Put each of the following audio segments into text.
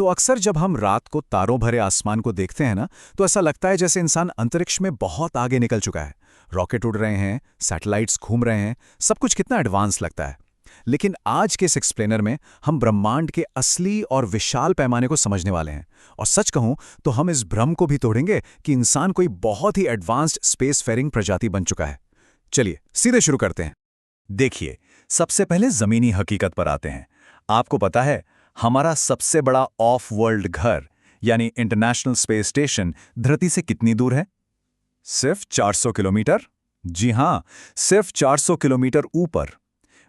तो अक्सर जब हम रात को तारों भरे आसमान को देखते हैं ना, तो ऐसा लगता है जैसे इंसान अंतरिक्ष में बहुत आगे निकल चुका है। रॉकेट उड़ रहे हैं, सैटेलाइट्स घूम रहे हैं, सब कुछ कितना एडवांस लगता है। लेकिन आज के इस एक्सप्लेनर में हम ब्रह्मांड के असली और विशाल पैमाने को समझने वाले हैं। और सच कहूं तो हम इस भ्रम को भी तोड़ेंगे कि इंसान कोई बहुत ही एडवांस्ड स्पेस फेरिंग प्रजाति बन चुका है। चलिए सीधे शुरू करते हैं। देखिए, सबसे पहले जमीनी हकीकत पर आते हैं। आपको पता है, हमारा सबसे बड़ा ऑफ वर्ल्ड घर यानी इंटरनेशनल स्पेस स्टेशन धरती से कितनी दूर है? सिर्फ 400 किलोमीटर। जी हां, सिर्फ 400 किलोमीटर ऊपर।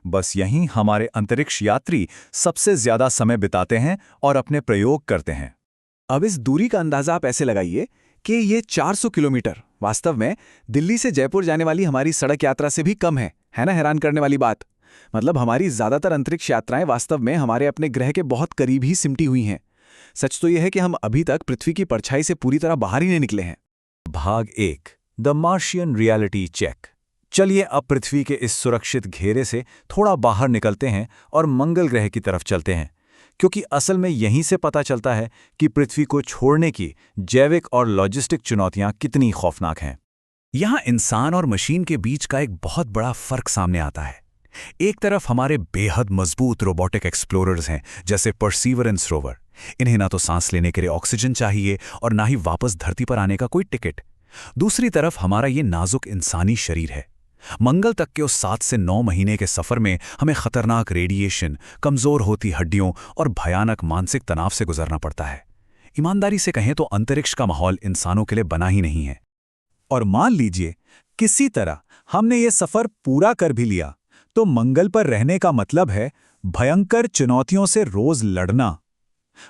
बस यहीं हमारे अंतरिक्ष यात्री सबसे ज्यादा समय बिताते हैं और अपने प्रयोग करते हैं। अब इस दूरी का अंदाजा आप ऐसे लगाइए कि ये 400 किलोमीटर वास्तव में दिल्ली से जयपुर जाने वाली हमारी सड़क यात्रा से भी कम है ना? हैरान करने वाली बात। मतलब हमारी ज्यादातर अंतरिक्ष यात्राएं वास्तव में हमारे अपने ग्रह के बहुत करीब ही सिमटी हुई हैं। सच तो यह है कि हम अभी तक पृथ्वी की परछाई से पूरी तरह बाहर ही नहीं निकले हैं। भाग 1, द मार्शियन रियलिटी चेक। चलिए अब पृथ्वी के इस सुरक्षित घेरे से थोड़ा बाहर निकलते हैं और मंगल ग्रह की तरफ चलते हैं, क्योंकि असल में यहीं से पता चलता है कि पृथ्वी को छोड़ने की जैविक और लॉजिस्टिक चुनौतियां कितनी खौफनाक हैं। यहां इंसान और मशीन के बीच का एक बहुत बड़ा फर्क सामने आता है। एक तरफ हमारे बेहद मजबूत रोबोटिक एक्सप्लोरर्स हैं, जैसे परसीवरेंस रोवर। इन्हें ना तो सांस लेने के लिए ऑक्सीजन चाहिए और ना ही वापस धरती पर आने का कोई टिकट। दूसरी तरफ हमारा ये नाजुक इंसानी शरीर है। मंगल तक के उस 7 से 9 महीने के सफर में हमें खतरनाक रेडिएशन, कमजोर होती हड्डियों और भयानक मानसिक तनाव से गुजरना पड़ता है। ईमानदारी से कहें तो अंतरिक्ष का माहौल इंसानों के लिए बना ही नहीं है। और मान लीजिए किसी तरह हमने ये सफर पूरा कर भी लिया, तो मंगल पर रहने का मतलब है भयंकर चुनौतियों से रोज लड़ना।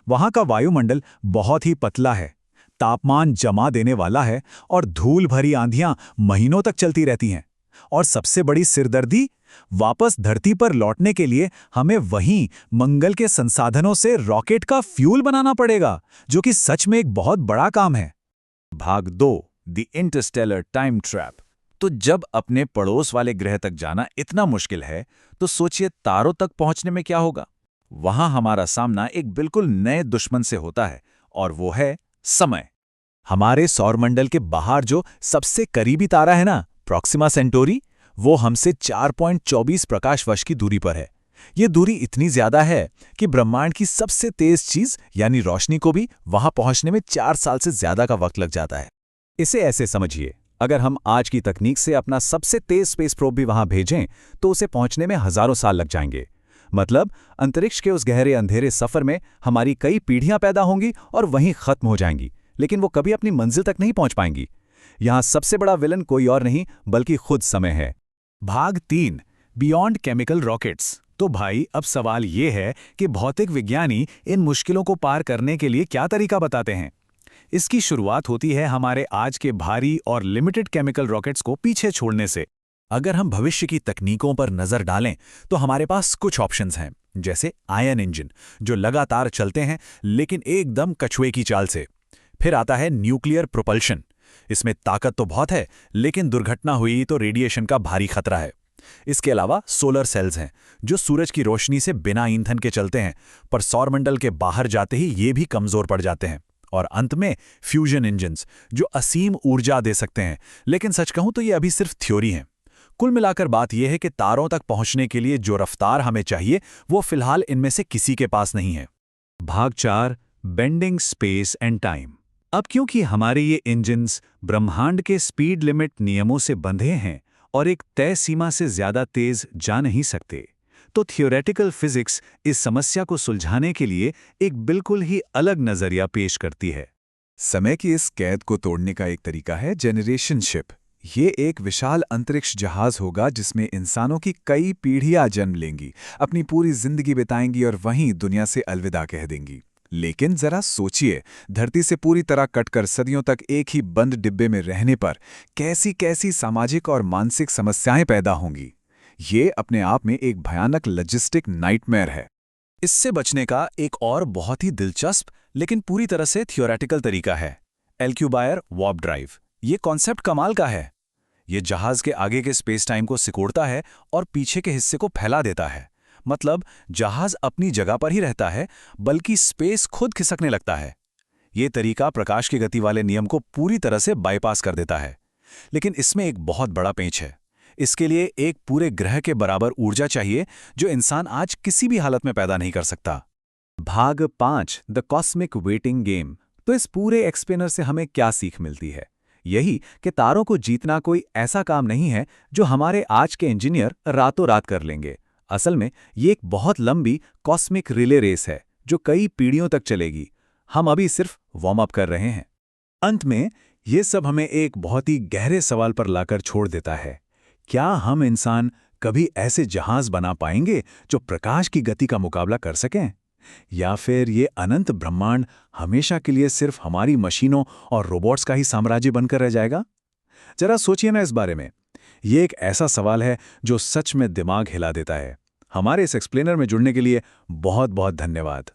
वहां का वायुमंडल बहुत ही पतला है, तापमान जमा देने वाला है और धूल भरी आंधियां महीनों तक चलती रहती हैं। और सबसे बड़ी सिरदर्दी, वापस धरती पर लौटने के लिए हमें वहीं मंगल के संसाधनों से रॉकेट का फ्यूल बनाना पड़ेगा, जो कि सच में एक बहुत बड़ा काम है। भाग 2, द इंटरस्टेलर टाइम ट्रैप। तो जब अपने पड़ोस वाले ग्रह तक जाना इतना मुश्किल है, तो सोचिए तारों तक पहुंचने में क्या होगा। वहां हमारा सामना एक बिल्कुल नए दुश्मन से होता है, और वो है समय। हमारे सौरमंडल के बाहर जो सबसे करीबी तारा है ना, प्रॉक्सिमा सेंटोरी, वो हमसे 4.24 प्रकाश वर्ष की दूरी पर है। ये दूरी इतनी ज्यादा है कि ब्रह्मांड की सबसे तेज चीज यानी रोशनी को भी वहां पहुंचने में 4 साल से ज्यादा का वक्त लग जाता है। इसे ऐसे समझिए, अगर हम आज की तकनीक से अपना सबसे तेज स्पेस प्रोब भी वहां भेजें, तो उसे पहुंचने में हजारों साल लग जाएंगे। मतलब अंतरिक्ष के उस गहरे अंधेरे सफर में हमारी कई पीढ़ियां पैदा होंगी और वहीं खत्म हो जाएंगी, लेकिन वो कभी अपनी मंजिल तक नहीं पहुंच पाएंगी। यहां सबसे बड़ा विलन कोई और नहीं बल्कि खुद समय है। भाग 3, बियॉन्ड केमिकल रॉकेट्स। तो भाई अब सवाल ये है कि भौतिक विज्ञानी इन मुश्किलों को पार करने के लिए क्या तरीका बताते हैं। इसकी शुरुआत होती है हमारे आज के भारी और लिमिटेड केमिकल रॉकेट्स को पीछे छोड़ने से। अगर हम भविष्य की तकनीकों पर नजर डालें तो हमारे पास कुछ ऑप्शंस हैं, जैसे आयन इंजन, जो लगातार चलते हैं लेकिन एकदम कछुए की चाल से। फिर आता है न्यूक्लियर प्रोपल्शन। इसमें ताकत तो बहुत है, लेकिन दुर्घटना हुई तो रेडिएशन का भारी खतरा है। इसके अलावा सोलर सेल्स हैं, जो सूरज की रोशनी से बिना ईंधन के चलते हैं, पर सौरमंडल के बाहर जाते ही ये भी कमजोर पड़ जाते हैं। और अंत में फ्यूजन इंजन्स, जो असीम ऊर्जा दे सकते हैं, लेकिन सच कहूं तो ये अभी सिर्फ थ्योरी है। कुल मिलाकर बात यह है कि तारों तक पहुंचने के लिए जो रफ्तार हमें चाहिए, वो फिलहाल इनमें से किसी के पास नहीं है। भाग 4, बेंडिंग स्पेस एंड टाइम। अब क्योंकि हमारे ये इंजन्स ब्रह्मांड के स्पीड लिमिट नियमों से बंधे हैं और एक तय सीमा से ज्यादा तेज जा नहीं सकते, तो थियोरेटिकल फिजिक्स इस समस्या को सुलझाने के लिए एक बिल्कुल ही अलग नजरिया पेश करती है। समय की इस कैद को तोड़ने का एक तरीका है जेनरेशन शिप। ये एक विशाल अंतरिक्ष जहाज होगा जिसमें इंसानों की कई पीढ़ियां जन्म लेंगी, अपनी पूरी जिंदगी बिताएंगी और वहीं दुनिया से अलविदा कह देंगी। लेकिन जरा सोचिए, धरती से पूरी तरह कटकर सदियों तक एक ही बंद डिब्बे में रहने पर कैसी कैसी सामाजिक और मानसिक समस्याएं पैदा होंगी। ये अपने आप में एक भयानक लॉजिस्टिक नाइटमेयर है। इससे बचने का एक और बहुत ही दिलचस्प लेकिन पूरी तरह से थियोरेटिकल तरीका है, एल्क्यूबायर वार्प ड्राइव। ये कॉन्सेप्ट कमाल का है। ये जहाज के आगे के स्पेस टाइम को सिकोड़ता है और पीछे के हिस्से को फैला देता है। मतलब जहाज अपनी जगह पर ही रहता है, बल्कि स्पेस खुद खिसकने लगता है। ये तरीका प्रकाश की गति वाले नियम को पूरी तरह से बाईपास कर देता है। लेकिन इसमें एक बहुत बड़ा पेंच है। इसके लिए एक पूरे ग्रह के बराबर ऊर्जा चाहिए, जो इंसान आज किसी भी हालत में पैदा नहीं कर सकता। भाग 5 द कॉस्मिक वेटिंग गेम। तो इस पूरे एक्सप्लेनर से हमें क्या सीख मिलती है? यही कि तारों को जीतना कोई ऐसा काम नहीं है जो हमारे आज के इंजीनियर रातों रात कर लेंगे। असल में ये एक बहुत लंबी कॉस्मिक रिले रेस है जो कई पीढ़ियों तक चलेगी। हम अभी सिर्फ वार्म अप कर रहे हैं। अंत में ये सब हमें एक बहुत ही गहरे सवाल पर लाकर छोड़ देता है। क्या हम इंसान कभी ऐसे जहाज बना पाएंगे जो प्रकाश की गति का मुकाबला कर सकें? या फिर ये अनंत ब्रह्मांड हमेशा के लिए सिर्फ हमारी मशीनों और रोबोट्स का ही साम्राज्य बनकर रह जाएगा? जरा सोचिए ना इस बारे में। ये एक ऐसा सवाल है जो सच में दिमाग हिला देता है। हमारे इस एक्सप्लेनर में जुड़ने के लिए बहुत बहुत धन्यवाद।